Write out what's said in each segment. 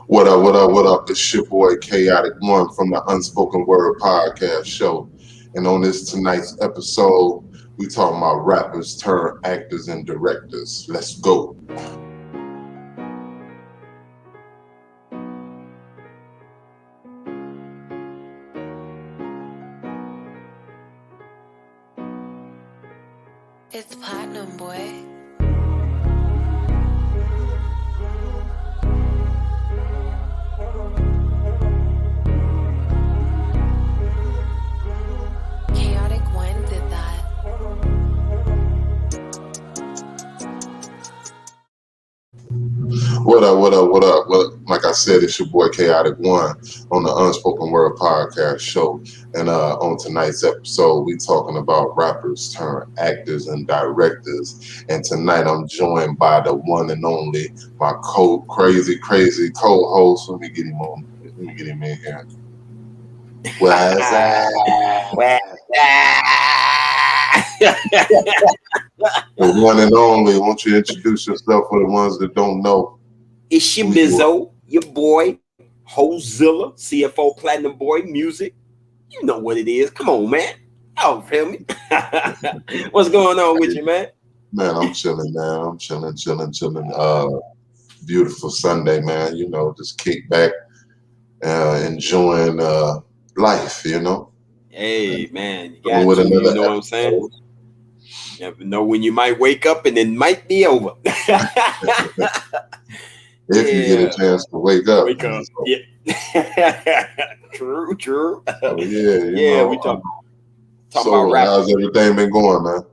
What up, what up, what up? It's your boy Chaotic One from the Unspoken Word Podcast Show. And on this tonight's episode, we talking about rappers turned actors and directors. Let's go. It's platinum, boy. Chaotic One did that. What up, what up, what up? Well, like I said, it's your boy Chaotic One on the Unspoken Word Podcast Show. And on tonight's episode, we talking about rappers turned actors and directors. And tonight I'm joined by the one and only, my crazy co-host. Let me get him in here. What's that? The one and only. Won't you introduce yourself for the ones that don't know? It's your Bizzo, your boy, Hozilla, CFO Platinum Boy Music. You know what it is. Come on, man. Oh, feel me? What's going on with you, man? Man, I'm chilling, man. I'm chilling. Beautiful Sunday, man. You know, just kick back, enjoying life, you know. Hey, man. You Going got with to, another you know what I'm saying? You never know when you might wake up and it might be over. If you get a chance to wake up. Wake up. So, Yeah. True. oh, yeah, Yeah, know, we talk so about rap. how's everything been going, man?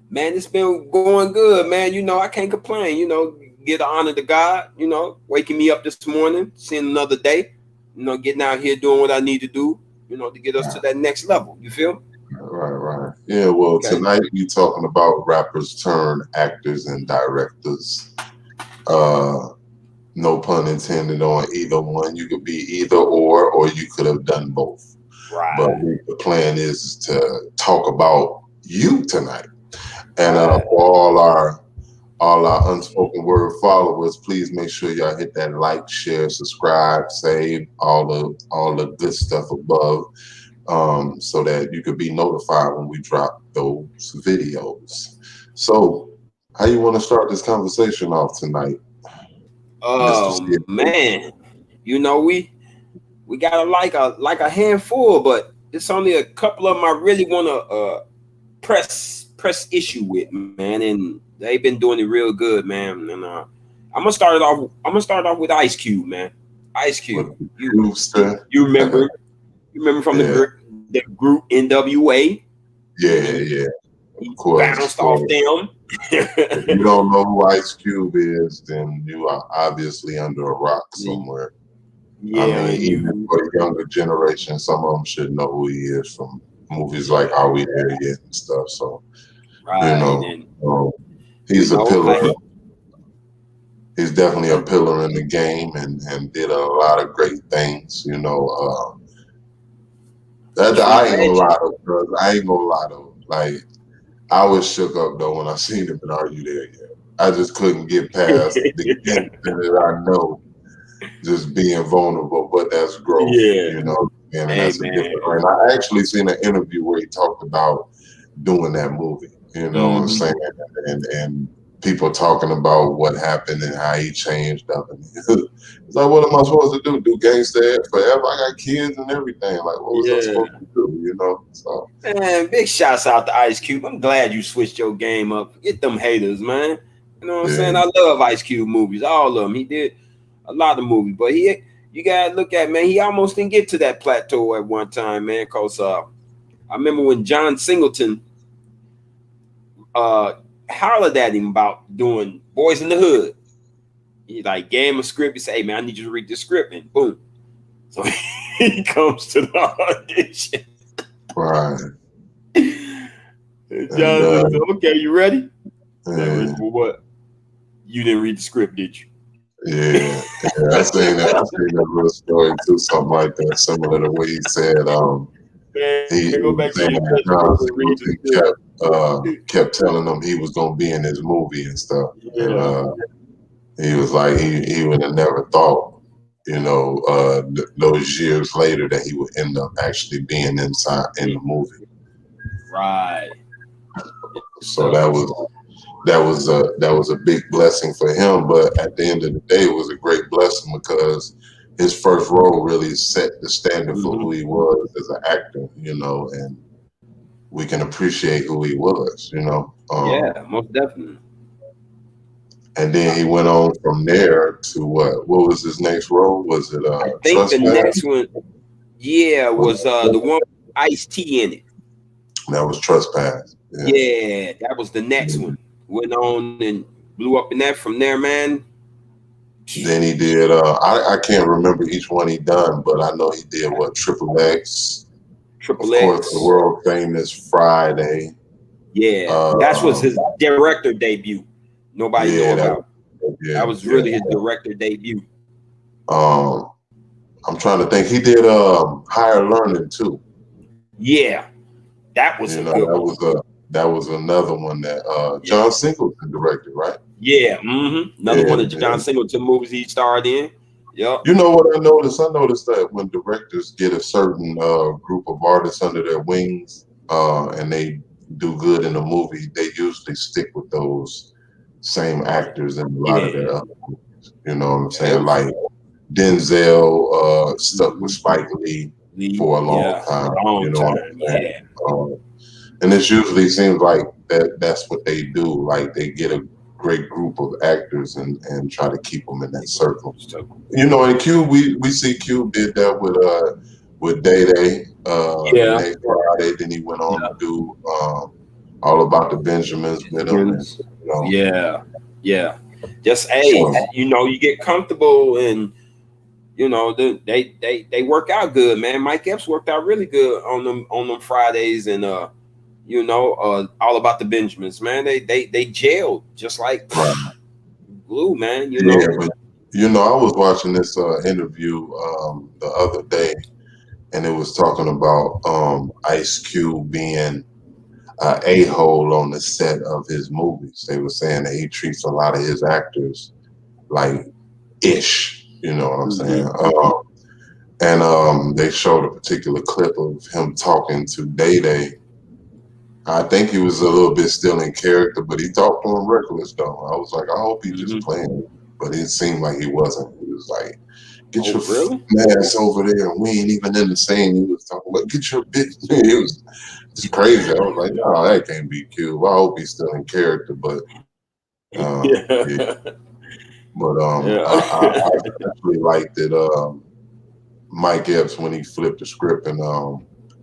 Man, it's been going good, man. You know, I can't complain. You know, give the honor to God, you know, waking me up this morning, seeing another day, you know, getting out here doing what I need to do, you know, to get us to that next level. You feel me? Right. Yeah, well, Okay. tonight we talking about rappers turned actors and directors. No pun intended on either one. You could be either or you could have done both. Right. But the plan is to talk about you tonight. And for all our unspoken word followers, please make sure y'all hit that like, share, subscribe, save all the good stuff above, so that you could be notified when we drop those videos. So, how you want to start this conversation off tonight? Oh man, you know we got like a handful, but it's only a couple of them I really want to press issue with, man, and they've been doing it real good, man. And I'm gonna start off with Ice Cube, man. Ice Cube, you remember from the group NWA? Yeah. Of course. Bounced off them. If you don't know who Ice Cube is, then you are obviously under a rock somewhere. Yeah, I mean, even for the younger generation, some of them should know who he is from movies like Are We There Yet and stuff. So, right, you know, he's a pillar. He's definitely a pillar in the game and did a lot of great things. You know, I ain't gonna lie though. Like, I was shook up though when I seen him in Are You There Yet. I just couldn't get past the instant that I know just being vulnerable, but that's growth, you know, and that's a different thing. I actually seen an interview where he talked about doing that movie, you know what I'm saying, and people talking about what happened and how he changed up. And it's like, what am I supposed to do? Do gangsta forever? I got kids and everything. Like, what was I supposed to do? You know? So, man, big shouts out to Ice Cube. I'm glad you switched your game up. Forget them haters, man. You know what I'm saying? I love Ice Cube movies, all of them. He did a lot of movies, but you gotta look at, man, he almost didn't get to that plateau at one time, man. Cause I remember when John Singleton hollered at him about doing Boys in the Hood. He like gave him a script. He said, "Hey man, I need you to read the script," and boom. So he comes to the audition. Right. John said, "Okay, you ready?" Well, what? You didn't read the script, did you? Yeah. I seen that little story too, something like that, similar to what he said. He kept telling him he was gonna be in his movie and stuff. And he was like, he would have never thought those years later that he would end up actually being inside in the movie. Right. So So that was a big blessing for him. But at the end of the day, it was a great blessing because his first role really set the standard for who he was as an actor, and we can appreciate who he was. yeah, most definitely. And then he went on from there to what? What was his next role? Was it I think the Trespass? next one, yeah, Was was the one with Ice T in it. That was Trespass. Yeah. Yeah, that was the next one. Went on and blew up in that from there, man. Then he did. I can't remember each one he done, but I know he did what Triple X. Of Triple course, the X. world famous Friday. Yeah, that was Um, his director debut. Nobody know yeah, that about. was yeah, That was yeah. really his director debut. Um, I'm trying to think. He did Higher Learning too. Yeah, that was You a know, good one. that was another one that Yeah, John Singleton directed, right? yeah. Another Yeah, one of yeah. John Singleton movies he starred in. Yep. You know what I noticed? I noticed that when directors get a certain group of artists under their wings and they do good in a movie, they usually stick with those same actors in a lot of Yeah. their other movies. You know what I'm Yeah. It saying? was. Like Denzel stuck with Mhm. Spike Lee Lee. for a long Yeah. time. You Long know what time. I'm saying? Yeah. Um, and it usually seems like that's what they do. Like they get a great group of actors and try to keep them in that circle. So, In Cube, we see Cube did that with Day Day, the yeah. next Friday. Then he went on to Yeah. do All About the Benjamins with him, and Yeah. Yeah. Just so age. You get comfortable and they work out good, man. Mike Epps worked out really good on them Fridays and all about the Benjamins, man. They jailed just like right, glue, man. yeah. But I was watching this interview the other day, and it was talking about Ice Cube being a-hole on the set of his movies. They were saying that he treats a lot of his actors like ish. You know what I'm saying? Mm-hmm. And they showed a particular clip of him talking to Day Day. I think he was a little bit still in character, but he talked to him reckless though. I was like, I hope he just Mm-hmm. playing, but it seemed like he wasn't. He was like, "Get Oh, your really? ass over there. We ain't even in the same." He was talking about, "Get your bitch." It was just crazy. I was like, "No, that can't be Cube. I hope he's still in character." But yeah, Yeah. but I Yeah. especially liked it. Mike Epps when he flipped the script and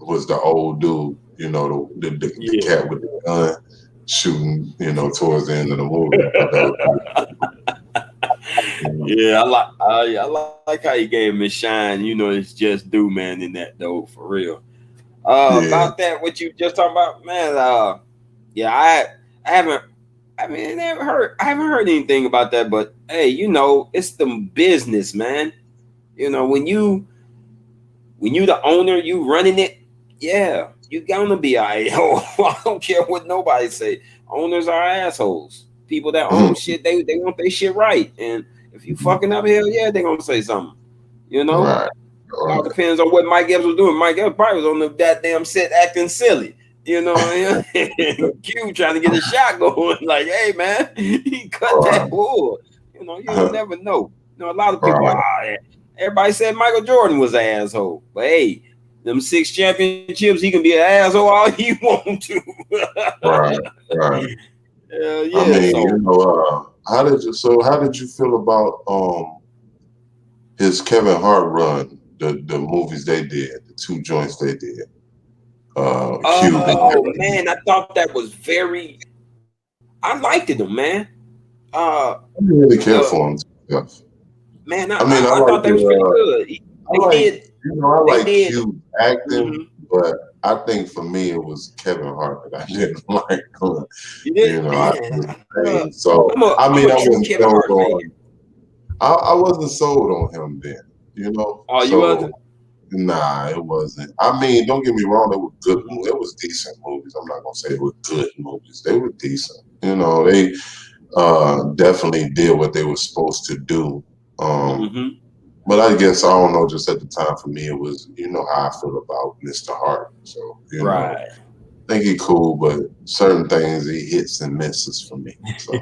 was the old dude, the Yeah. cat with the gun shooting, towards the end of the movie. I thought that was pretty, Yeah, I like how you gave him his shine. It's just due, man, in that though, for real. yeah. About that, what you just talking about, man. Yeah, I haven't. I mean, I haven't heard anything about that. But hey, it's the business, man. When you the owner, you running it. Yeah, you gonna be alright. I don't care what nobody say. Owners are assholes. People that own shit, they want their shit right. And if you fucking up, hell yeah, they gonna say something. You know, Right, it all right, depends on what Mike Epps was doing. Mike Epps probably was on the goddamn set acting silly. You know what I mean? Q trying to get a shot going, like, hey man, he cut that right, bull. You never know. A lot of people, right, everybody said Michael Jordan was an asshole. But hey, them 6 championships, he can be an asshole all he want to. right, right. I Yeah, mean, so how did you feel about his Kevin Hart run, the movies they did, the two joints they did, Cube and oh Kevin. man, I thought that was very I liked it, man. Uh I didn't really care the for him. Stuff. man, I mean, I I like thought they was pretty good. I They like, did I they like did Cube acting, mm-hmm. but I think for me it was Kevin Hart that I didn't like. You did, I man. just saying. So I I'm mean, a I true wasn't Kevin sold Hart fan. on. I wasn't sold on him then. Oh, you So wasn't? nah, it wasn't. I mean, don't get me wrong, they were good movies. It was decent movies. I'm not gonna say they were good movies. They were decent. They definitely did what they were supposed to do. Um, Mm-hmm. But I guess I don't know. Just at the time for me, it was how I feel about Mr. Hart. So Right. I think he cool, but certain things he hits and misses for me. So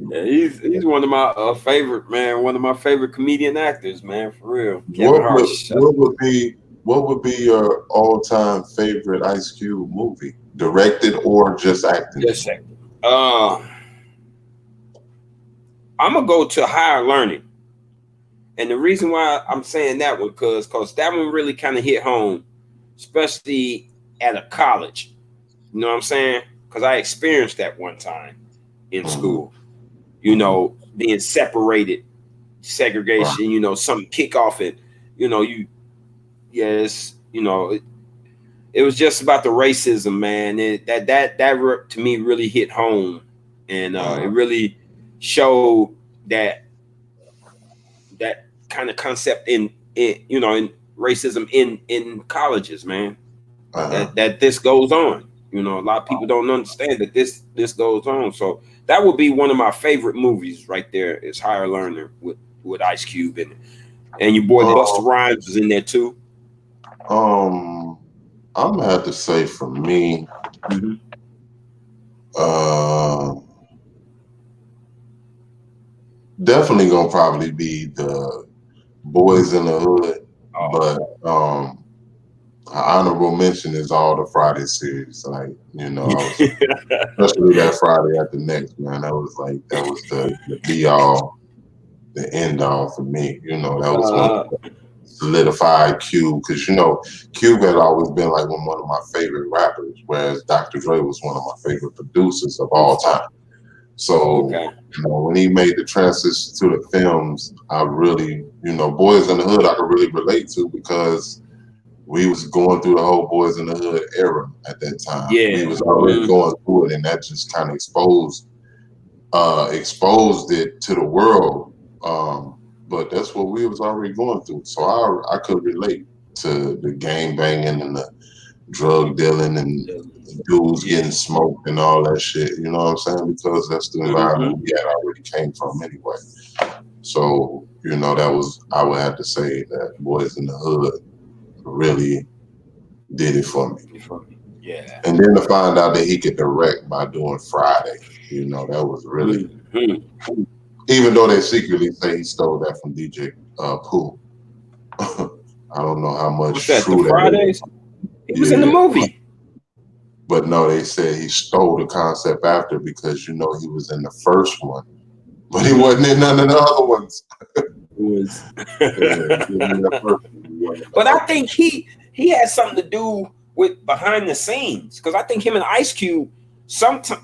Yeah, he's one of my favorite, man. One of my favorite comedian actors, man. For real, Kevin what Hart. would what would be your all time favorite Ice Cube movie, directed or just acting? Just a second. Uh, I'm gonna go to Higher Learning, and the reason why I'm saying that one because that one really kind of hit home, especially at a college. You know what I'm saying? Because I experienced that one time in Mm-hmm. school. Mm-hmm. Being separated, Right. segregation. Something kick off it. You yes. It was just about the racism, man. To me really hit home, and it Uh-huh. really showed that that kind of concept in racism in colleges, man. Uh-huh. That this goes on. A lot of people don't understand that this goes on. So that would be one of my favorite movies right there. Is Higher Learner with Ice Cube in it, and your boy Busta Um, Rhymes is in there too. um, I'm gonna have to say for me, Mm-hmm. uh, definitely gonna probably be the Boys in the Hood, Oh, but an honorable mention is all the Friday series. Like, I was especially that Friday after next, man. That was the be all, the end all for me. That was one of uh, the solidified Cube because Cube had always been like one of my favorite rappers, whereas Dr. Dre was one of my favorite producers of all time. So, okay. when he made the transition to the films, I really, Boys in the Hood, I could really relate to because we was going through the whole Boys in the Hood era at that time. We Yeah. was already going through it, and that just kind of exposed it to the world. But that's what we was already going through. So I could relate to the gang banging and the drug dealing and dudes Yeah. getting smoked and all that shit. You know what I'm saying? Because that's the Mm-hmm. environment we had already came from anyway. So, that was, I would have to say that Boys in the Hood really did it for me. Yeah. And then to find out that he could direct by doing Friday, that was really, Mm-hmm. even though they secretly say he stole that from DJ Pooh. I don't know how What's much that? The true that is. Fridays? He was in the Yeah. movie. But no, they said he stole the concept after because he was in the first one, but he wasn't in none of the other ones. It was. Yeah, he was in the first one, he wasn't in the But I other think he had something to do with behind the scenes because I think him and Ice Cube something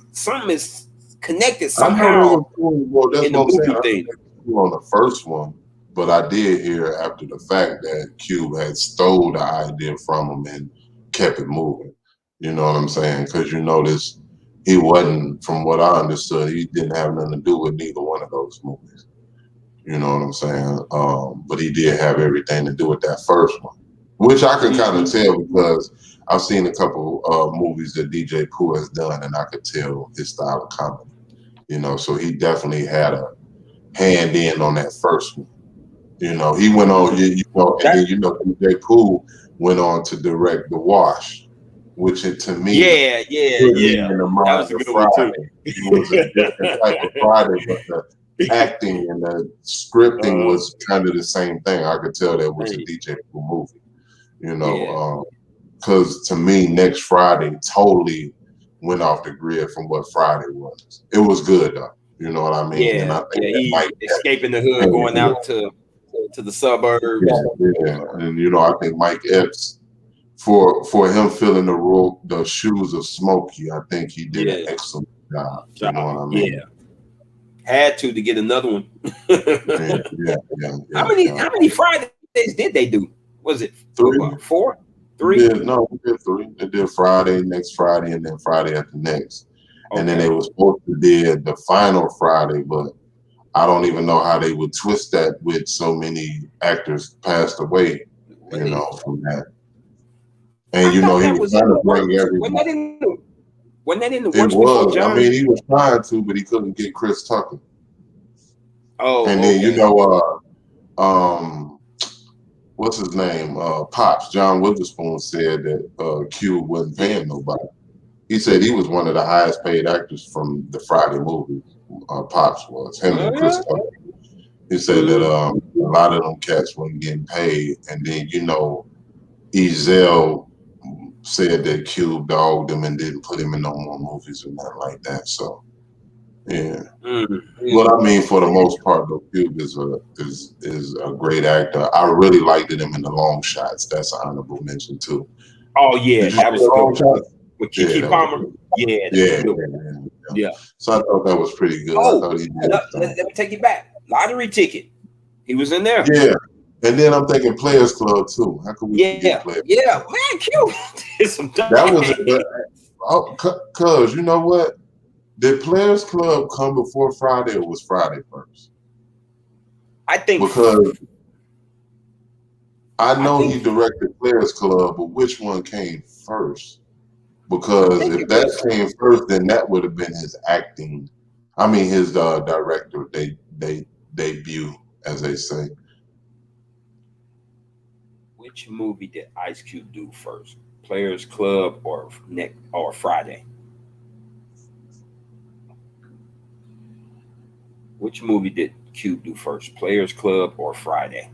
is connected one. I know they somehow were cool. Well, that's in the what I'm saying. movie I know thing. they were cool on the first one, but I did hear after the fact that Cube had stole the idea from him and kept it moving. You know what I'm saying? Because this, he wasn't, from what I understood, he didn't have nothing to do with neither one of those movies. You know what I'm saying? But he did have everything to do with that first one, which I could kind of Mm-hmm. tell because I've seen a couple movies that DJ Pooh has done, and I could tell his style of comedy. So he definitely had a hand in on that first one. He went on, and then That DJ Pooh went on to direct The Wash, which to me put me yeah. in the That was mind a of good one too. Friday. It was a different type of Friday, but the acting and the scripting uh, was kind of the same thing. I could tell that was a hey, DJ Pooh movie, yeah, because to me, Next Friday totally went off the grid from what Friday was. It was good though. You know what I mean? And I think yeah. that He Mike escaping the hood, going Epps, out to the suburbs. yeah, and I think Mike Epps for him filling the shoes of Smokey, I think he did an Yeah, excellent job. You know job. what I Yeah, mean? had to get another one. Yeah, yeah, yeah, How yeah, many yeah. how many Fridays did they do? Was it Three. four, We three? did no, we did three. They did Friday, next Friday, and then Friday after next. And then they Okay. were supposed to did the final Friday, but I don't even know how they would twist that with so many actors passed away, Wait, from that. And I thought he that was was in trying the to bring works. everyone. Wasn't that in the It works before was. I mean, John? he was trying to, but he couldn't get Chris Tucker. And Oh, then okay. um, what's his name? Pops John Witherspoon said that Cube wasn't Yeah. paying nobody. He said he was one of the highest paid actors from the Friday movie. Pops was him and Chris Uh, Tucker. He said that mm, a lot of them cats weren't getting paid, and then Ezel said that Cube dogged him and didn't put him in no more movies or nothing like that. So yeah. mm. Well, I mean, for the most part, though, Cube is a great actor. I really liked him in the Long Shots. That's an honorable mention too. Oh yeah, Did you see that was the a good Long one. Shots? With Yeah, Kiki that was Palmer. good. Yeah, that was Yeah, a good yeah, one. yeah, yeah. Yeah. So I thought that was pretty good. I Oh, thought he did. let me take you back. Lottery Ticket. He was in there. Yeah, and then I'm thinking Players Club too. How could we forget Yeah. Players Yeah. Club? Man, Q did some That was it. things. But cause you know what? Did Players Club come before Friday or was Friday first? I think Because I I know he think directed Players Club, but which one came first? I Because think if it that was came first, then that would have been his acting. I mean, his director debut, as they say. which movie did Ice Cube do first? Players Club or Nick or Friday? Which movie did Cube do first? Players Club or Friday?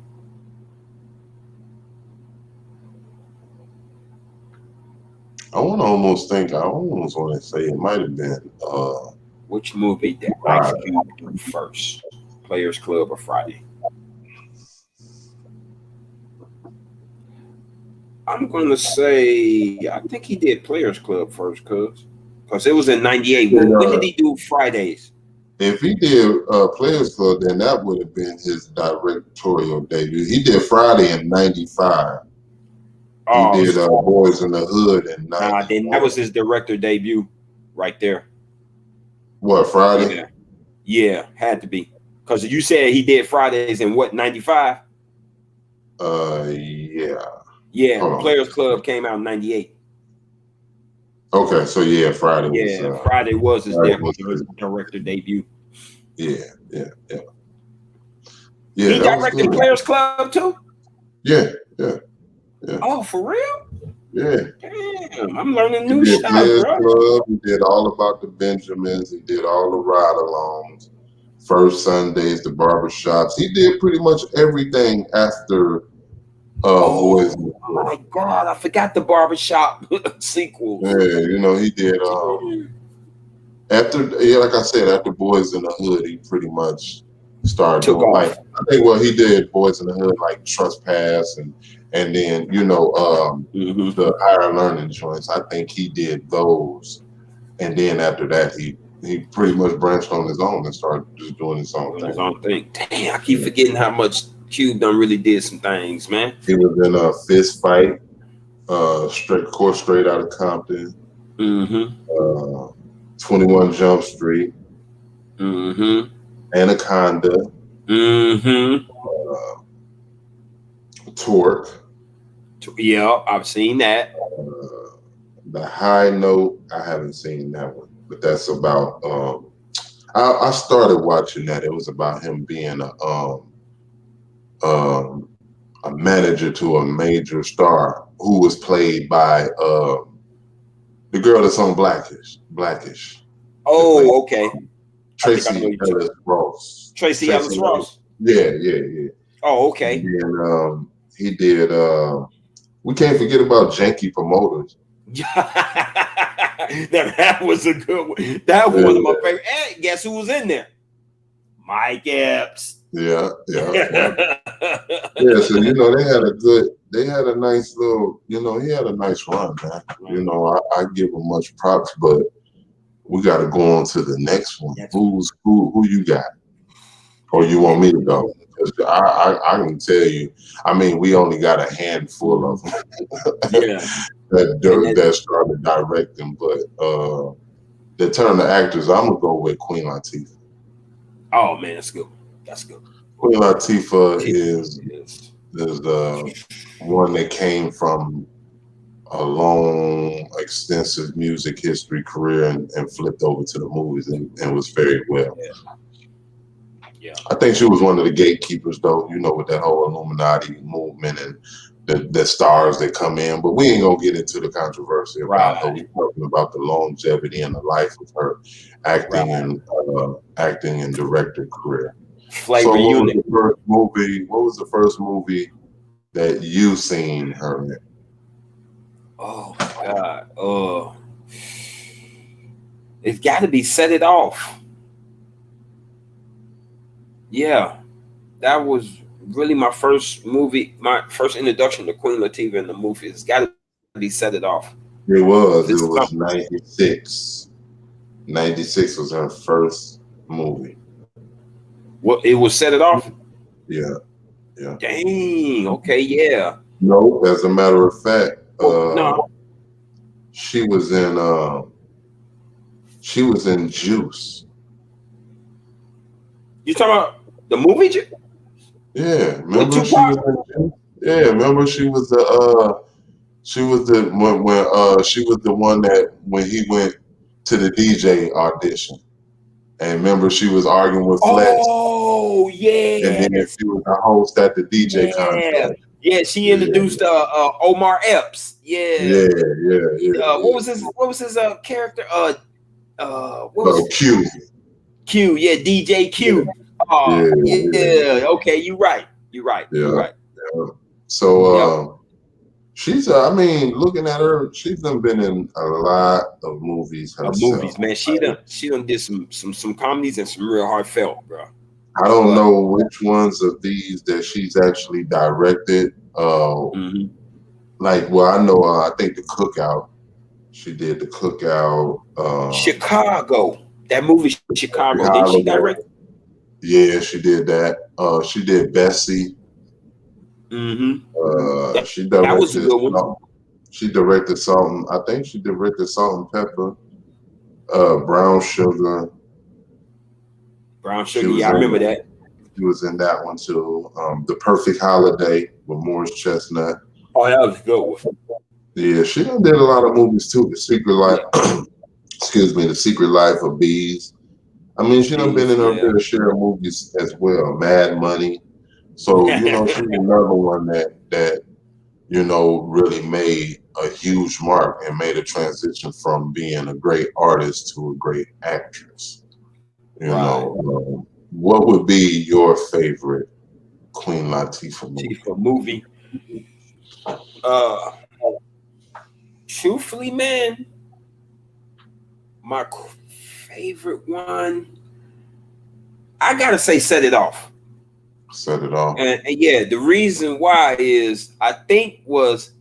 I almost want to say it might have been Which movie did Ice Friday. Cube do first? Players Club or Friday? I'm gonna say I think he did Players Club first, cause it was in '98. And, When did he do Fridays? if he did Players Club, then that would have been his directorial debut. He did Friday in '95. He Oh, did Boys in the Hood in nah, then that '91. was his director debut, right there. What, Friday? Yeah, yeah, had to be, cause you said he did Fridays in what '95? Yeah. Yeah, Hold on. Players Club came out in '98. Okay, so yeah, Yeah, Friday was his Friday was director debut. yeah, yeah, yeah. Yeah, He that was directed good. Players Club too. Yeah, yeah, yeah, Oh, for real? yeah. Damn, I'm learning He new did stuff, Players bro. Club. He did All About the Benjamins. He did all the ride-alongs, First Sundays, the barbershops. He did pretty much everything after Boys in Oh the Hood. my God, I forgot the barbershop sequels. Yeah, he did after, yeah, like I said, after Boys in the Hood, he pretty much started Took doing like off. I think what he did Boys in the Hood like Trespass and then Hmm. the higher learning joints. I think he did those, and then after that he pretty much branched on his own and started just doing his own Doing his thing. own thing. Damn, I keep forgetting how much Cube done really did some things, man. He was in a Fist Fight, straight out of Compton, Mm-hmm. uh, 21 Jump Street, Mm-hmm. Anaconda, Mm-hmm. uh, Torque. Yeah, I've seen that. The High Note, I haven't seen that one, but that's about. I started watching that. It was about him being um, a manager to a major star who was played by the girl that's on Blackish. That played Oh, okay. I think I know Tracy you. Ellis Ross. Tracy Ellis Ross. Yeah, yeah, yeah. Oh, And okay. then he did. We can't forget about Janky Promoters. That was a good one. That was Yeah, one of my favorite. Hey, guess who was in there? Mike Epps. yeah, yeah, yeah. Yeah. Yeah, so they had a nice little, he had a nice run, man. I give him much props, but we got to go on to the next one. Who you got, or you want me to go? 'Cause I can tell you, I mean, we only got a handful of them Yeah. that started directing, but the turn of actors, I'm gonna go with Queen Latifah. Oh man, that's good. That's good. Queen Latifah is Yes. the one that came from a long, extensive music history career and flipped over to the movies and was very well. Yeah. I think she was one of the gatekeepers, though. With that whole Illuminati movement and the stars that come in. But we ain't gonna get into the controversy about her. Right. We talking about the longevity and the life of her acting Right. and director career. Flavor So, what was unit. the first movie? What was the first movie that you seen her in? Oh my God. It's got to be Set It Off. Yeah, that was really my first movie, my first introduction to Queen Latifah in the movie. It's got to be Set It Off. It This was. is It something. was 96. 96 was her first movie. Well, it was Set It Off. Yeah, yeah. Dang. Okay. Yeah. No, as a matter of fact, Well, no, she was in Juice. you talking about the movie Yeah, with remember she was Tupac? in Juice? Yeah, remember she was the one that when he went to the DJ audition. And remember she was arguing with Flex, Oh and then yes, she was the host at the DJ yeah, contest. yeah. She Yeah, introduced Omar Epps. Yeah. yeah, yeah, yeah, What yeah. was his character? What was Oh, Q. Q? Yeah, DJ Yeah, Q. yeah, yeah, Yeah. Okay, you right. You right. You yeah. right. Yeah. So Yep. she's I mean, looking at her, she's done been in a lot of movies Movies, herself. man. She done did some comedies and some real heartfelt, bro. I don't But know which ones of these that she's actually directed. mhm. Well, I know. I think the Cookout. She did the Cookout. Chicago, that movie Chicago. Didn't she Holiday. direct? Yeah, she did that. She did Bessie. Mm-hmm. She That was a directed. good one. She directed something. I think she directed Salt and Pepper. Brown Sugar. Brown She Sugar. was Yeah, I in. remember that. She was in that one too. The Perfect Holiday with Morris Chestnut. Oh, that was a good one. Yeah, she done did a lot of movies too. The Secret Life. Yeah. Excuse me. The Secret Life of Bees. I mean, she done been Bees. in her Yeah. fair share of movies as well. Mad Money. So she's another one that really made a huge mark and made a transition from being a great artist to a great actress. Right. What would be your favorite Queen Latifah movie? Chief of movie. Uh, Truthfully, man, my favorite one. I gotta say, Set It Off. Set It Off. And yeah, the reason why is I think was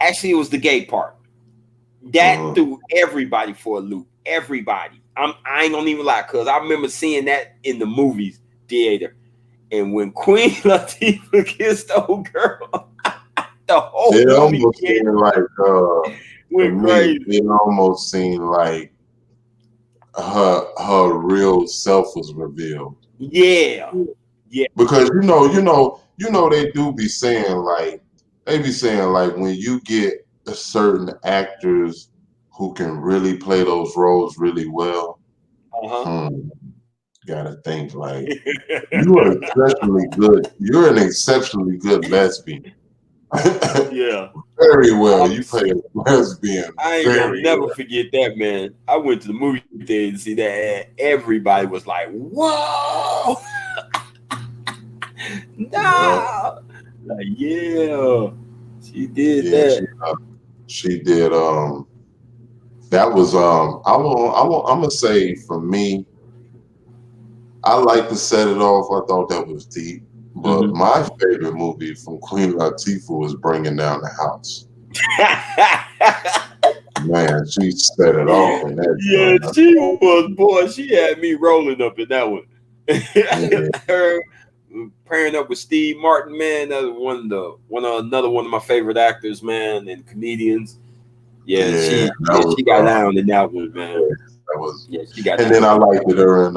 actually it was the gay part that threw everybody for a loop. Everybody. I ain't gonna even lie, cause I remember seeing that in the movies theater. And when Queen Latifah kissed the old girl, the whole It movie almost seemed like for went me, crazy. it almost seemed like her real self was revealed. Yeah. Yeah. Because they do be saying like when you get certain actors who can really play those roles really well, Uh-huh. gotta think like you are exceptionally good. You're an exceptionally good lesbian. Yeah. Very well. You play a lesbian I ain't gonna very never well. forget that, man. I went to the movie theater to see that, and everybody was like, "Whoa, Yeah, no!" Like, yeah, she did yeah, that. she did. That was I'm gonna say for me, I like to Set It Off. I thought that was deep. But Mhm. my favorite movie from Queen Latifah was Bringing Down the House. Man, she set it off in that Yeah, joint. she was, boy. She had me rolling up in that one. Yeah, Her pairing up with Steve Martin, man. That was another one of my favorite actors, man, and comedians. Yeah, yeah, she got down in that one, man. that was, Yeah, she got and then down. I liked it her in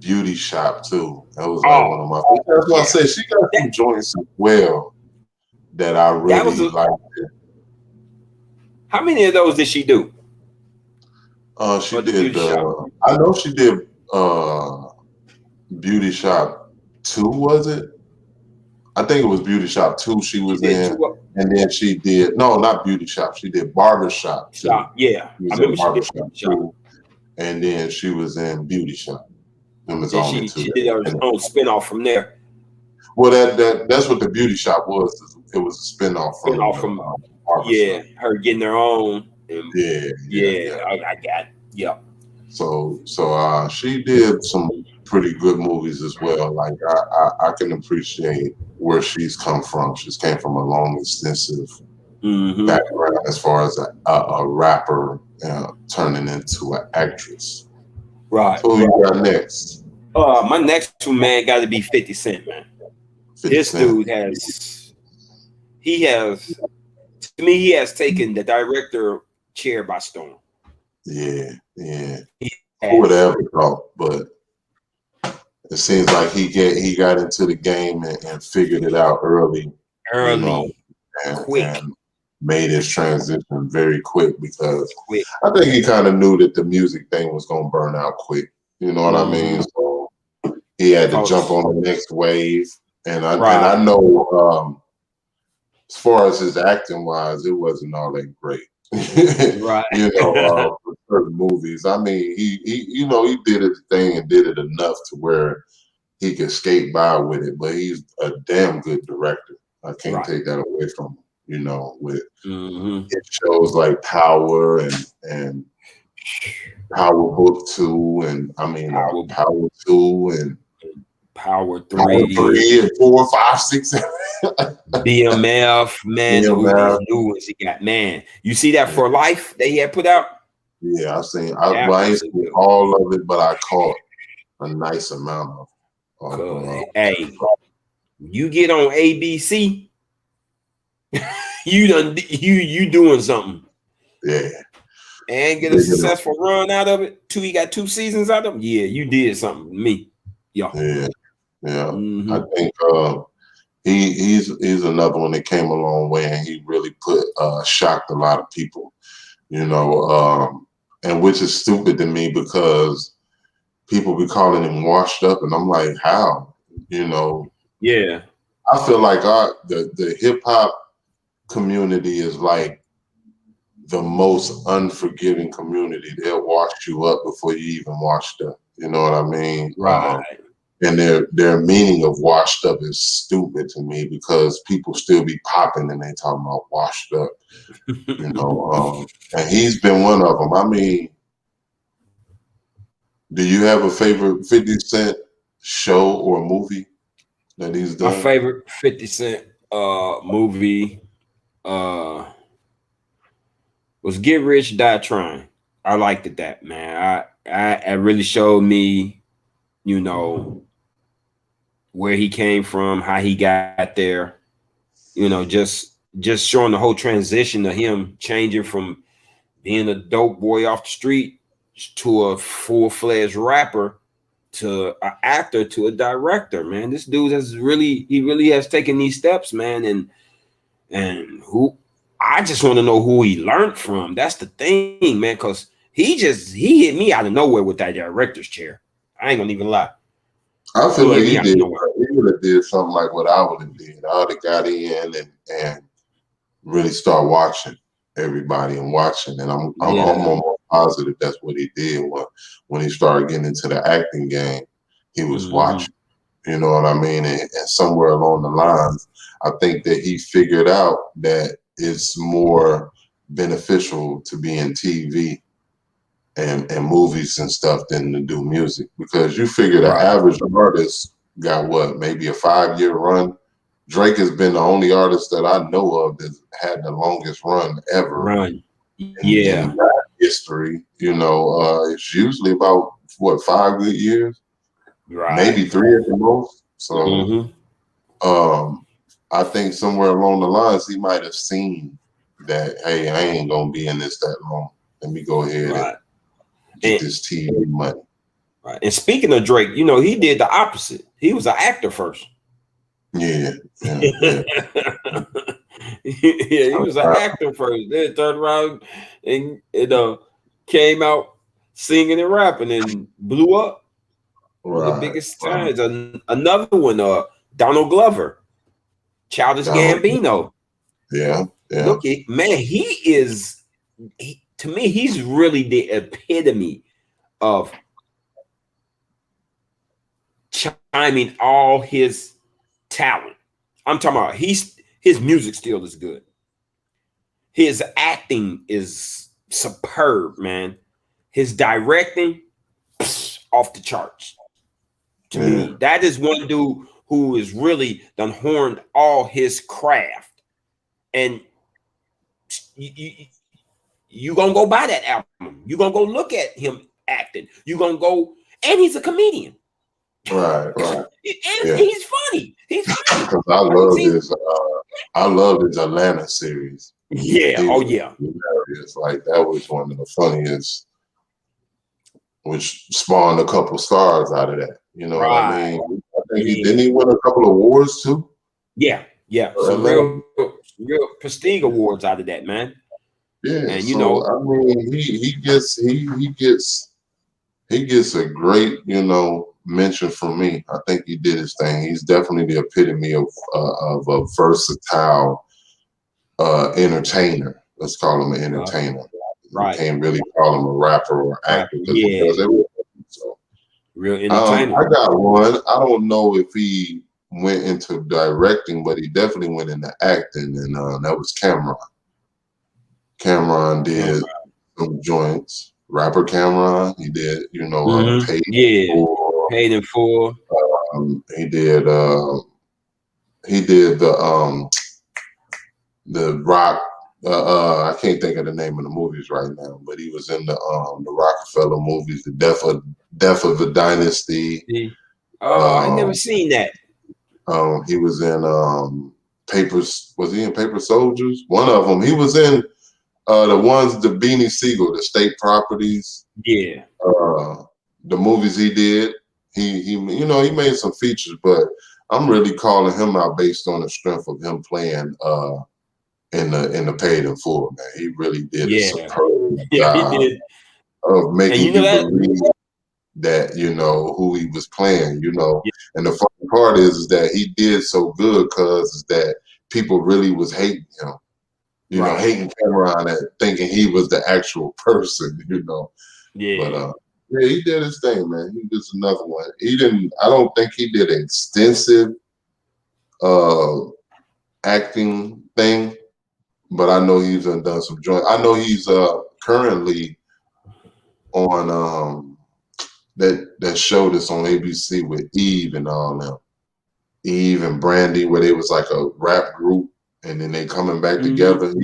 Beauty Shop too. That was like one Oh, of my. That's why I yeah. said she got some joints as well that I That was really like. how many of those did she do? She or the did. beauty shop? I know she did. Beauty Shop 2, was it? I think it was Beauty Shop 2 she She was did in. two up And then she did, no, not Beauty Shop. She did Barber Shop 2. shop. Yeah, She I was in remember she Barber did Shop beauty shop. 2. And then she was in Beauty Shop. Them was Then only she two. she did her And, own spinoff from there. well, that's what the Beauty Shop was. It was a spinoff from Spinoff the from Barber yeah, Shop. her getting her own. And Yeah, yeah, yeah, yeah. I got it. Yeah. So she did some pretty good movies as well. Like I can appreciate where she's come from. She's came from a long, extensive Mm-hmm. background as far as a rapper turning into an actress. Right. So who you got next? My next two man got to be 50 Cent, man. 50 This Cent. dude has to me he has taken the director chair by storm. Yeah, yeah. He Who would has have ever thought? But it seems like he got into the game and figured it out early, you know, early, quick, and made his transition very quick because quick. I think he kind of knew that the music thing was gonna burn out quick. You know what I mean? Mm-hmm. So he had to jump Cause on the next wave. And I right, know as far as his acting wise, it wasn't all that great. right, You know, for certain movies. I mean, he you know he did his thing and did it enough to where he could skate by with it. But he's a damn good director. I can't right. take that away from him. You know, with Mm-hmm. it shows like Power and Power Book 2, and I mean Power, Power 2 and Power Power 3, 3 and 4, 5, 6, 7. BMF, man. Ooh, these EMF. new ones he got, man. You see that For Life that he had put out? Yeah, That I ain't was a seen good one. all of it, but I caught a nice amount of Cause hey, you get on ABC, you doing something yeah, and get a big enough. successful run out of it. He got 2 seasons out of them. Yeah, you did something to me. Yeah. Yeah, yeah. I Mm-hmm. think he's another one that came a long way, and he really shocked a lot of people. You know, and which is stupid to me because people be calling him washed up, and I'm like, how? You know, Yeah. I feel like the hip hop community is like the most unforgiving community. They'll wash you up before you even washed up. You know what I mean? Right. And their meaning of washed up is stupid to me because people still be popping and they talking about washed up. You know, and he's been one of them. I mean, do you have a favorite 50 Cent show or movie that he's My done? favorite 50 Cent movie was Get Rich Die Trying. I liked it that man. I really showed me, you know, where he came from, how he got there, just showing the whole transition of him changing from being a dope boy off the street to a full-fledged rapper to an actor to a director. Man, this dude he really has taken these steps, man. And who I just want to know who he learned from. That's the thing, man, because he hit me out of nowhere with that director's chair. I ain't gonna even lie. I feel He like hit me out of nowhere. he would have did something like what I would have did. I would have got in and really start watching everybody and watching. And I'm Yeah. almost positive that's what he did when he started getting into the acting game. He was Mm-hmm. watching. You know what I mean? And somewhere along the lines, I think that he figured out that it's more beneficial to be in TV and movies and stuff than to do music because you figure the Right. average artist got what, maybe a 5-year run. Drake has been the only artist that I know of that had the longest run ever Run. in Yeah. rap history. You know, it's usually about what, 5 good years, Right. maybe 3 at the most. So Mm-hmm. I think somewhere along the lines he might have seen that, hey, I ain't gonna be in this that long. Let me go ahead and Right. get And this TV money. right. And speaking of Drake, he did the opposite. He was an actor first. Yeah, yeah, Yeah, yeah. he was an actor first. Then turned around and it came out singing and rapping and blew up. One of the Right, biggest right. times. Another one, Donald Glover, Childish Donald, Gambino. yeah, yeah, Look, man, to me, he's really the epitome of chiming all his talent. I'm talking about his music still is good. His acting is superb, man. His directing, off the charts. To yeah. me, that is one dude who is really done horned all his craft. And you gonna go buy that album. You gonna go look at him acting. You gonna go, and he's a comedian. Right, right. And Yeah. he's funny. He's funny. Because I can see. I love his Atlanta series. Yeah. He Oh was yeah. hilarious. Like that was one of the funniest, which spawned a couple stars out of that. You know what I Right. mean? I think he Yeah. didn't he win a couple of awards too Yeah. Yeah. for Some Atlanta. real prestige awards out of that, man. Yeah. And So I mean, he gets a great mention from me. I think he did his thing. He's definitely the epitome of a versatile entertainer. Let's call him an entertainer. You right. can't really call him a rapper or Right. actor because he Yeah. does everything. So Real entertainer. I got one. I don't know if he went into directing, but he definitely went into acting, and that was Cameron. Cameron did some joints. Rapper Cameron, he did, Paid Yeah. for. Paid in full. He did. He did the Rock. I can't think of the name of the movies right now, but he was in the Rockefeller movies, the Death of the Dynasty. See? I never Um, seen that. he was in Papers. Was he in Paper Soldiers? One of them. He was in the Beanie Siegel, the State Properties. Yeah. The movies he did. He made some features, but I'm really calling him out based on the strength of him playing in the Paid in Full, man. He really did a Yeah. superb Yeah, he job did. of And making you know you that? believe that who he was playing. Yeah. And the funny part is that he did so good because that people really was hating him, Right. hating Cameron and thinking he was the actual person. But Yeah. yeah, he did his thing, man. He did another one. I don't think he did an extensive uh acting thing, but I know he's done some joint. I know he's currently on that show that's on ABC with Eve and all them. Eve and Brandy, where they was like a rap group and then they coming back Mm-hmm. together.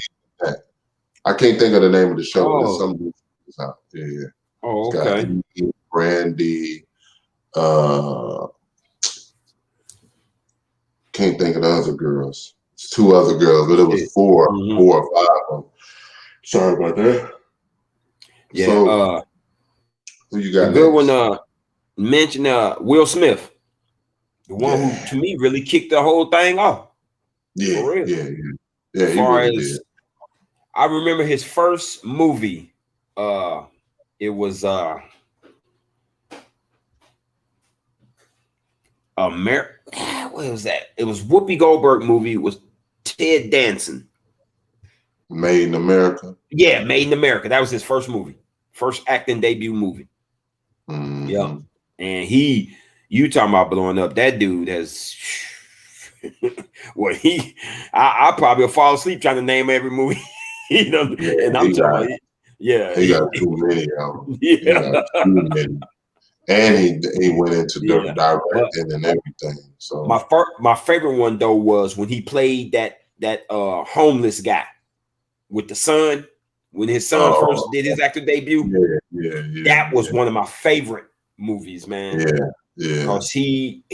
I can't think of the name of the show, but it's Oh. something that's out. Yeah, yeah. It's Oh, got okay. Eve, Brandy, uh can't think of the other girls. It's two other girls, but it was Shit. four Mm-hmm. or five of them. Sorry about that. Yeah. So who you A got good one. next? Mention Will Smith, the one who Yeah, to me really kicked the whole thing off yeah, for real. yeah, yeah. Yeah, he Far really did. as I remember, his first movie, it was what was that? It was Whoopi Goldberg movie. It was Ted Danson. Made in America. Yeah, Made in America. That was his first movie, first acting debut movie. Yeah, Mm-hmm. and you talking about blowing up? That dude has. Well, I probably will fall asleep trying to name every movie. Yeah, And I'm talking about, yeah, he got too many of them. He yeah, got too many. And he went into yeah. But directing and everything. So my favorite one though was when he played that homeless guy with the son when his son first oh did his actor debut. yeah, yeah, yeah, That was yeah. one of my favorite movies, man, Yeah, yeah. because he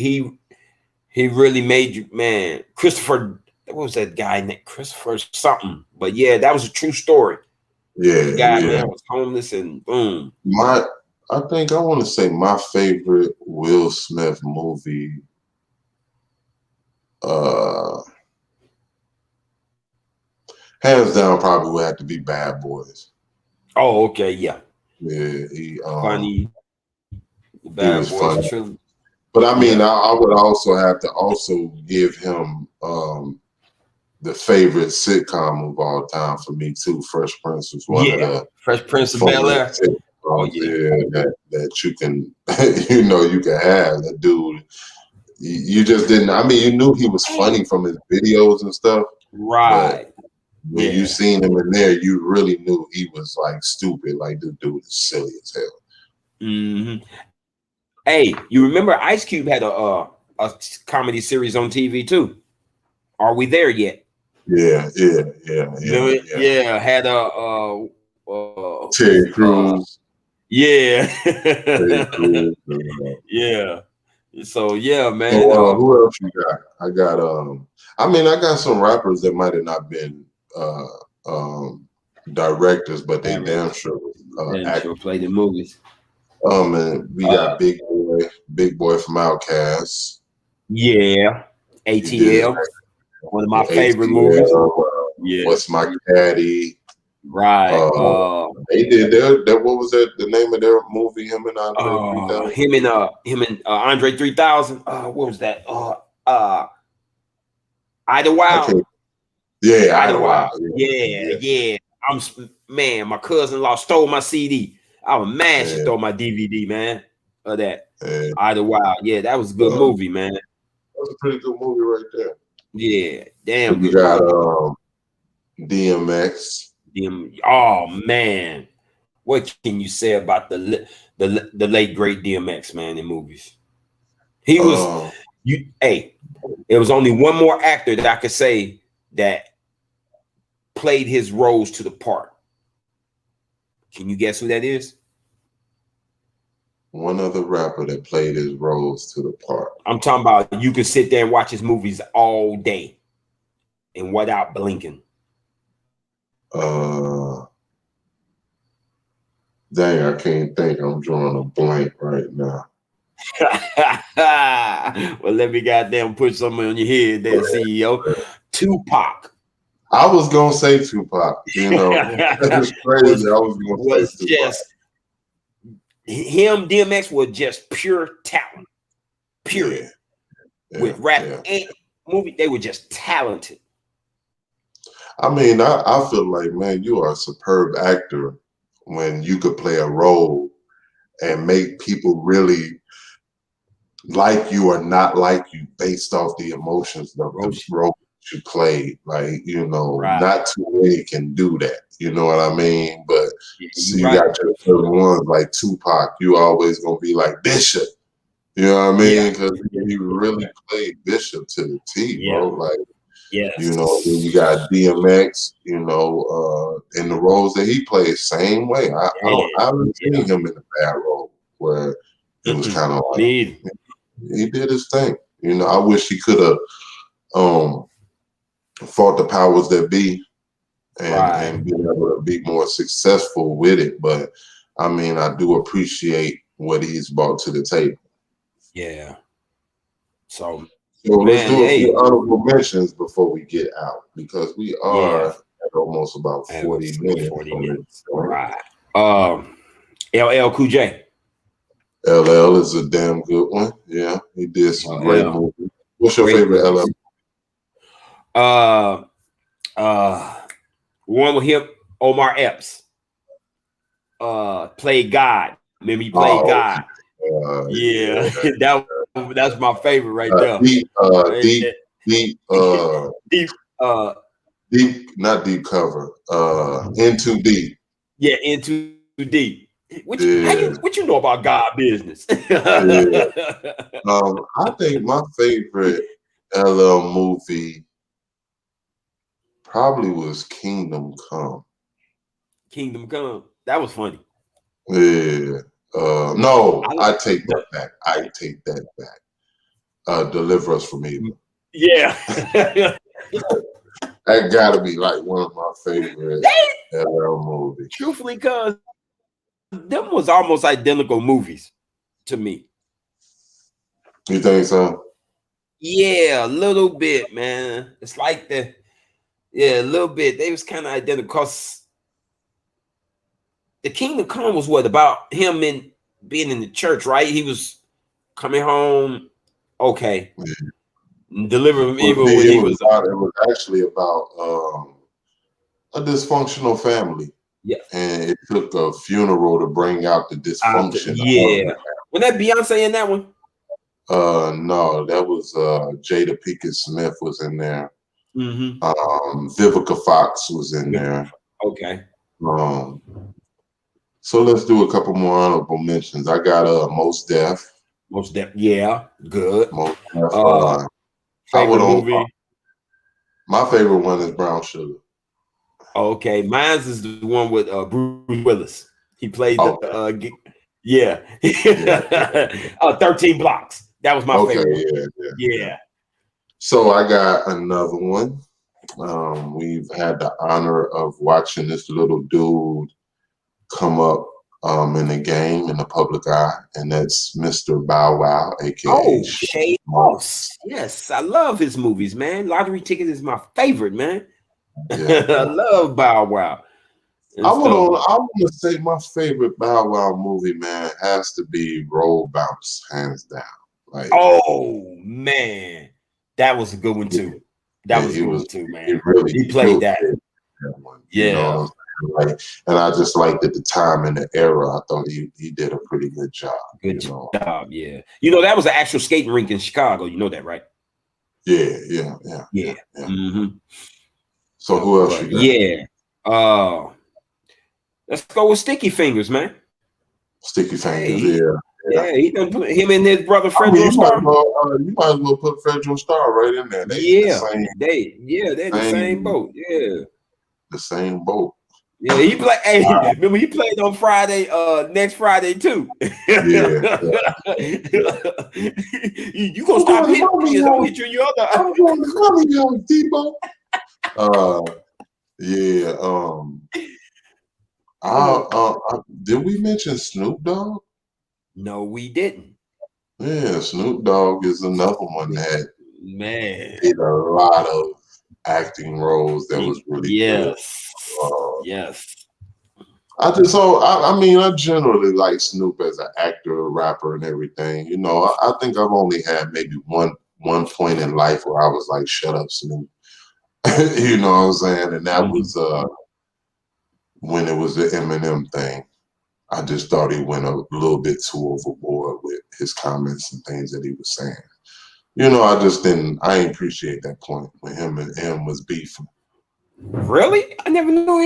really made you, man. Christopher, what was that guy named Christopher something? But yeah, that was a true story. The Yeah, guy, yeah. man, was homeless and boom. I think I want to say my favorite Will Smith movie, uh, hands down, probably would have to be Bad Boys. Oh, okay, yeah. Yeah, Funny, the he Bad was Boys funny. Trilogy. But I mean, Yeah. I would also have to also give him the favorite sitcom of all time for me too. Fresh Prince was one of Yeah. the Fresh Prince of Bel Air. funniest Oh sitcoms yeah. that you can you can have. That dude, you just didn't. I mean, you knew he was funny from his videos and stuff, but Right. when you Yeah. seen him in there, you really knew he was like stupid. Like this dude is silly as hell. Hmm. Hey, you remember Ice Cube had a comedy series on TV too? Are we there yet? Yeah. Yeah, had a Terry Crews, yeah. Terry Crews. Yeah. So yeah, So man. who else you got? I got I mean I got some rappers that might have not been uh um directors, but they damn sure was Damn actors. sure played in movies. And we Uh got Big Boy from Outkast. yeah. He did his ATL. One of my favorite movies. ATL, Yeah. What's My Caddy. Right. They did their what was that the name of their movie, him and Andre 3000? Him and Andre 3000. What was that? I Idlewild. can't yeah, Idlewild. Idlewild. Yeah, Yeah, yeah. Man, my cousin-in-law stole my CD. I was mad she yeah, stole my DVD, man. Of that. yeah. Idlewild. Yeah, that was a good movie, man. That's a pretty good movie right there. Yeah, damn You good got movie. DMX. Oh man. What can you say about the late great DMX, man, in movies? He was Um, hey, there was only one more actor that I could say that played his roles to the part. Can you guess who that is? one other rapper that played his roles to the part. I'm talking about you can sit there and watch his movies all day and without blinking. Uh, Dang, I can't think. I'm drawing a blank right now. Well, let me goddamn put something on your head there, CEO. Tupac. I was gonna say Tupac. You know, it's crazy. was I was gonna was say Tupac. just him. DMX was just pure talent. Period. With rap and movie, they were just talented. I mean, I feel like, man, you are a superb actor when you could play a role and make people really like you or not like you based off the emotions of the role you played. Like, you know, not too many can do that. You know what I mean? But you got your certain ones like Tupac, you always gonna be like Bishop. You know what I mean? Because he really played Bishop to the T, bro. Like, you know, then you got DMX, you know, in the roles that he played, same way. I haven't seen him in a bad role where it was kind of like he did his thing. You know, I wish he could have fought the powers that be and been able to be more successful with it. But I mean, I do appreciate what he's brought to the table. Yeah. So let's do a few honorable mentions before we get out because we are at almost about 40 minutes. 40 minutes. Right. LL Cool J. LL is a damn good one. Yeah, he did some great movies. What's your favorite LL? One with him, Omar Epps. Played God. Remember he played God. That's my favorite right there. Not deep cover. Into deep. Yeah, into deep. What you know about God business? I think my favorite LL movie probably was Kingdom Come. Kingdom Come. That was funny. Yeah. No, I take that back. Deliver Us from Evil. Yeah. That gotta be like one of my favorite LL movies. Truthfully, cuz them was almost identical movies to me. You think so? Yeah, a little bit, man. It's like a little bit. They was kind of identical. the Kingdom Come was what about him in being in the church, right? He was coming home, okay, delivering from evil when It he was was it was actually about a dysfunctional family, yeah. and it took a funeral to bring out the dysfunction of Yeah. it. Was that Beyonce in that one? No, that was Jada Pinkett Smith was in there. Mm-hmm. Vivica Fox was in there. Okay. Um, so let's do a couple more honorable mentions. I got Most Def. Most Def. Yeah, good. Most Def. I would Favorite movie. my favorite one is Brown Sugar. Okay, mine's is the one with Bruce Willis. He played the Okay. yeah. Yeah. 13 Blocks. That was my Okay. favorite one. Yeah. Yeah. So I got another one. We've had the honor of watching this little dude come up in the game in the public eye, and that's Mr. Bow Wow, aka Oh, Shady Shade Moss. Moss. Yes, I love his movies, man. Lottery Ticket is my favorite, man. Yeah, I love Bow Wow and I stuff. want to say my favorite Bow Wow movie, man, has to be Roll Bounce, hands down. Like, Oh man, that was a good one too. That yeah, was a good one too, he man. really He played killed that. that one. You know what Yeah, I'm saying? Like, and I just liked at the time and the era. I thought he did a pretty good job. good You know. job. Yeah, you know that was an actual skating rink in Chicago. You know that, right? Yeah. Yeah. Mm-hmm. So who else you But got? yeah, uh, let's go with Sticky Fingers, man. Sticky Hey, Fingers. Yeah. he done put him and his brother I mean, Fredro Starr. you might as well put Fredro Starr right in there. They in Yeah, they're in the same same, boat. Yeah. the same boat. Yeah, he played. Hey, remember he played on Friday, next Friday too. Yeah. You gonna stop hitting me? I'm gonna hit you in your other. I'm going to mommy house, Debo. Yeah. Did we mention Snoop Dogg? No, we didn't. Yeah, Snoop Dogg is another one that Man, did a lot of acting roles that was really good. yes, Uh, yes. I mean, I generally like Snoop as an actor, rapper, and everything. You know, I think I've only had maybe one point in life where I was like, "Shut up, Snoop." You know what I'm saying? And that was when it was the Eminem thing. I just thought he went a little bit too overboard with his comments and things that he was saying. You know, I just didn't. I didn't appreciate that point when him and M was beefing. Really? I never knew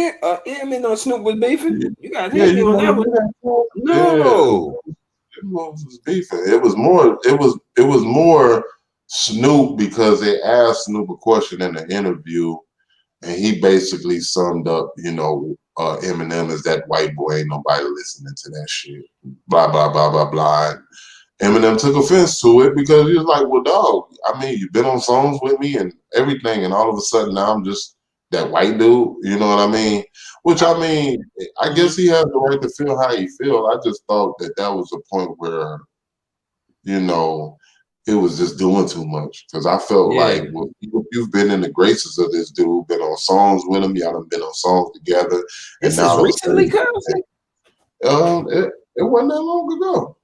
him and Snoop was beefing. You gotta Yeah, hit me you on never that one. knew that point? Yeah, No. them was beefing. It was more. It was more Snoop because they asked Snoop a question in an interview, and he basically summed up, you know, Eminem is that white boy. Ain't nobody listening to that shit. Blah blah blah blah blah. Eminem took offense to it because he was like, "Well, dog, I mean, you've been on songs with me and everything, and all of a sudden now I'm just that white dude." You know what I mean? Which I mean, I guess he has the right to feel how he feel. I just thought that was a point where, you know, it was just doing too much because I felt Yeah. like, well, you've been in the graces of this dude, been on songs with him, y'all done been on songs together, and This now is all of a recently, sudden, cuz. it wasn't that long ago.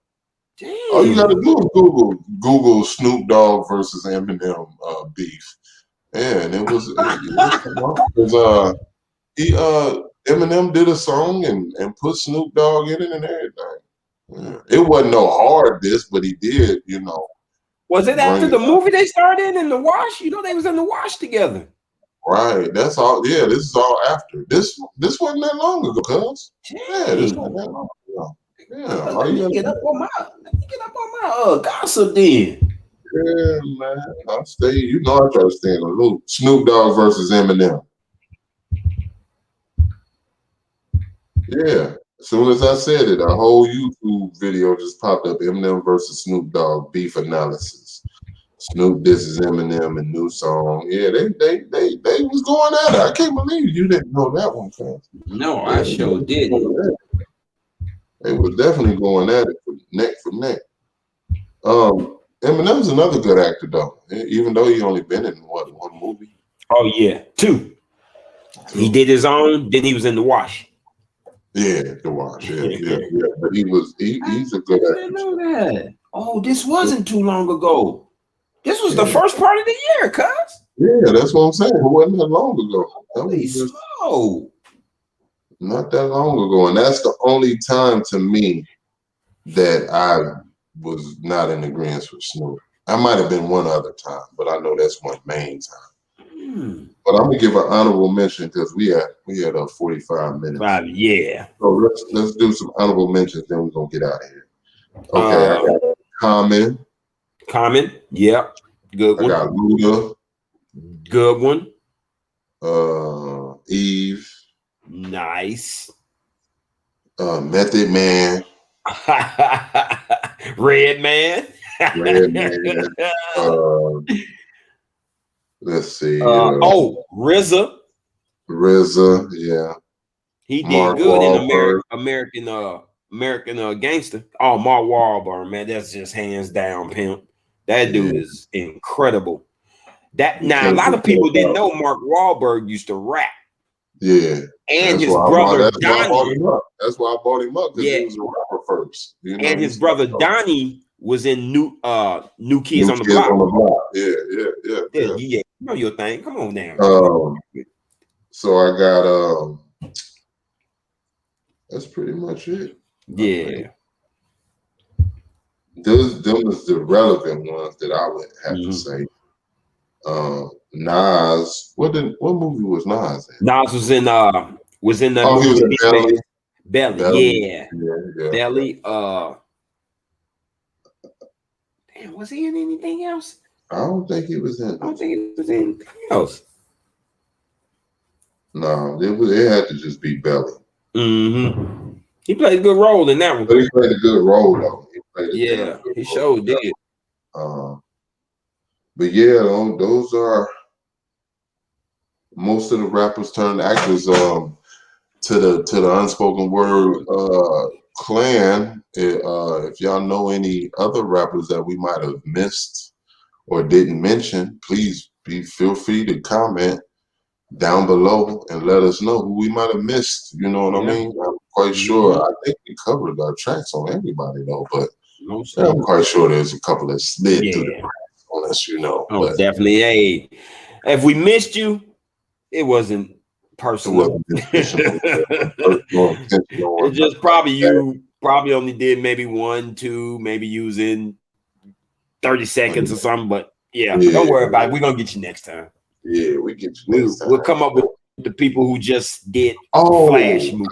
All you got to Dang. do is Google Snoop Dogg versus Eminem beef, and it was come up because he Eminem did a song and put Snoop Dogg in it and everything. Yeah. It wasn't no hard diss, but he did, you know, Was it after bring the it up. movie they started in the wash? You know they was in the wash together. Right. That's all. Yeah, this is all after. This wasn't that long ago, cuz. Yeah, this Dang. wasn't that long ago. Yeah. Cuz All let you me gotta get do. up on my gossip then. Yeah, man. I stay. You know, I try to stay in the loop. Snoop Dogg versus Eminem. Yeah. As soon as I said it, a whole YouTube video just popped up. Eminem versus Snoop Dogg beef analysis. Snoop disses Eminem and new song. Yeah, they was going at it. I can't believe you didn't know that one, fam. No, Yeah, I sure didn't. they was definitely going at it for neck. Eminem's another good actor though, even though he only been in one movie. Oh yeah, two. He Too. did his own, then he was in the wash. Yeah, the Wash. Yeah. But he's a good I didn't actor. know that. Oh, this wasn't too long ago. This was the Yeah, first part of the year, cuz. yeah, that's what I'm saying. It wasn't that long ago. That Holy was just smoke. not that long ago, and that's the only time to me that I was not in agreement with Snoop. I might have been one other time, but I know that's one main time. Hmm. But I'm gonna give an honorable mention because we had 45 minutes. Yeah. So let's do some honorable mentions, then we're gonna get out of here. Okay, I Um, got Common, Common. Yep. Good I one. got Luda, Good one. Eve, Nice. Method Man, Red Man. Redman. Uh, let's see, Oh, RZA. RZA, yeah, He did Mark good in Wahlberg, American Gangster. Oh, Mark Wahlberg, man, that's just hands down pimp. That dude yeah, is incredible. That you now a can't lot put of people that didn't out. know Mark Wahlberg used to rap, Yeah, and that's his why brother that's why I bought Donnie. him up. That's why I bought him up because Yeah, he was a rapper first. You know, and he his started brother off Donnie was in New Kids New on the Kids Block. on the Block. Yeah, Yeah, yeah, you know your thing. Come on down. Um, so I got that's pretty much it. I think Yeah. those them is the relevant ones that I would have to Mhm. say. Nas, what movie was Nas in? Nas was in that Oh, he was movie in Big Man. Belly. Belly, Belly. yeah. Yeah. Belly. Damn, was he in anything else? I don't think he was in I don't it. think he was in anything else. No, it had to just be Belly. Mm-hmm. He played a good role in that one. But he played a good role though. He played a damn Yeah, good he role. sure did. But yeah, those are most of the rappers turned actors. To the unspoken word clan. If y'all know any other rappers that we might have missed or didn't mention, please feel free to comment down below and let us know who we might have missed. You know what I Yeah. mean? I'm quite sure. Mm-hmm. I think we covered our tracks on everybody though, but Most I'm definitely. quite sure there's a couple that slid through the Yeah. cracks on us, you know. Oh, But definitely. Hey, if we missed you, it wasn't it personal. wasn't intentional. It wasn't personal, intentional, or It's nothing just like probably that. you probably only did maybe one, two, maybe using 30 seconds or something. But yeah, don't Yeah, worry about it. We're gonna get you next time. yeah, we get you next We'll time. come up with the people who just did Flash Oh, movie.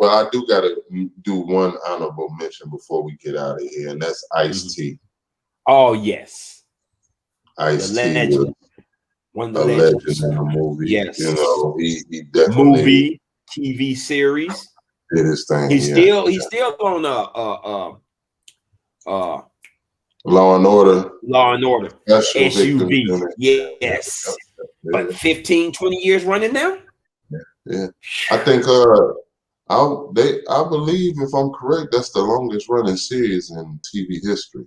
I do gotta do one honorable mention before we get out of here, and that's Ice Mhm. T. Oh yes, the Ice T was legend, one of the a legend legends. in the movie. You Yes, know, he definitely movie, TV series. did his thing. He's Yeah, still he's still on uh Law and Order, Law and Order Special Victims SUV. Unit. Yes, but 15, 20 years running now. Yeah, yeah. I think I believe if I'm correct, that's the longest running series in TV history.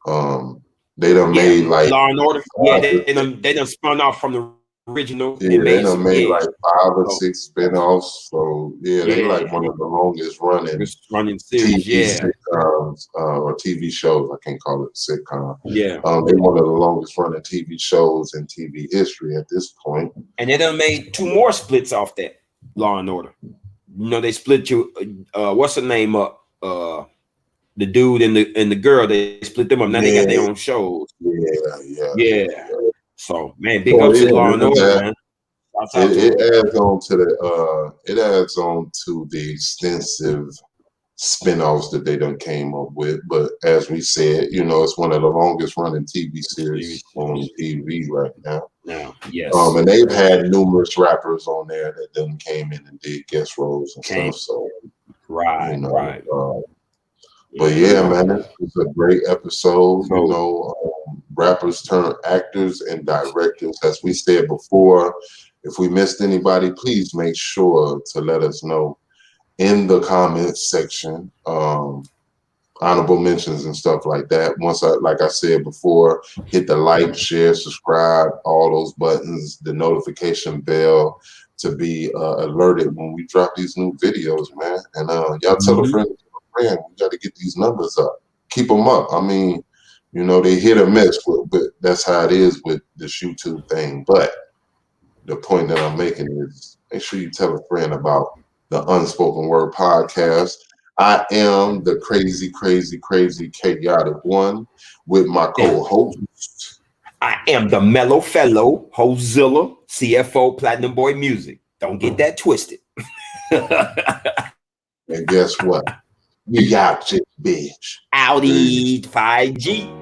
Um, they done Yeah, made like Law and Order. Yeah, 5 or 6. they done spun off from the original and Yeah, they made done some. made Yeah, like 5 or 6 so spinoffs. So yeah, they like yeah, one of the longest running this running series. TV Yeah, sitcoms or TV shows. I can't call it a sitcom. yeah, They're one of the longest running TV shows in TV history at this point. and they done made two more splits off that Law and Order. You know, they split you. What's the name up? The dude and the girl. They split them up. Now they got their Yeah, own shows. yeah. Yeah. So man, big So ups to yeah, Law and man, Order, man. Shouts out to it them. adds on to the extensive spin-offs that they done came up with. But as we said, it's one of the longest running TV series on TV right now. Now, yes, And they've had numerous rappers on there that then came in and did guest roles and came stuff. So, right, right. but Yeah, yeah, no. man, it was a great episode. So Rappers turn actors and directors. As we said before, if we missed anybody, please make sure to let us know in the comments section. honorable mentions and stuff like that. Once like I said before, hit the like, share, subscribe, all those buttons, the notification bell to be alerted when we drop these new videos, man. And y'all tell a friend, we got to get these numbers up. Keep them up. I mean, you know, they hit or miss, but that's how it is with this YouTube thing. But the point that I'm making is make sure you tell a friend about the Unspoken Word podcast. I am the crazy, crazy, crazy, chaotic one with my co-host. I am the mellow fellow, Hozilla, CFO, Platinum Boy Music. Don't get that twisted. And guess what? We got you, bitch. Audi 5G.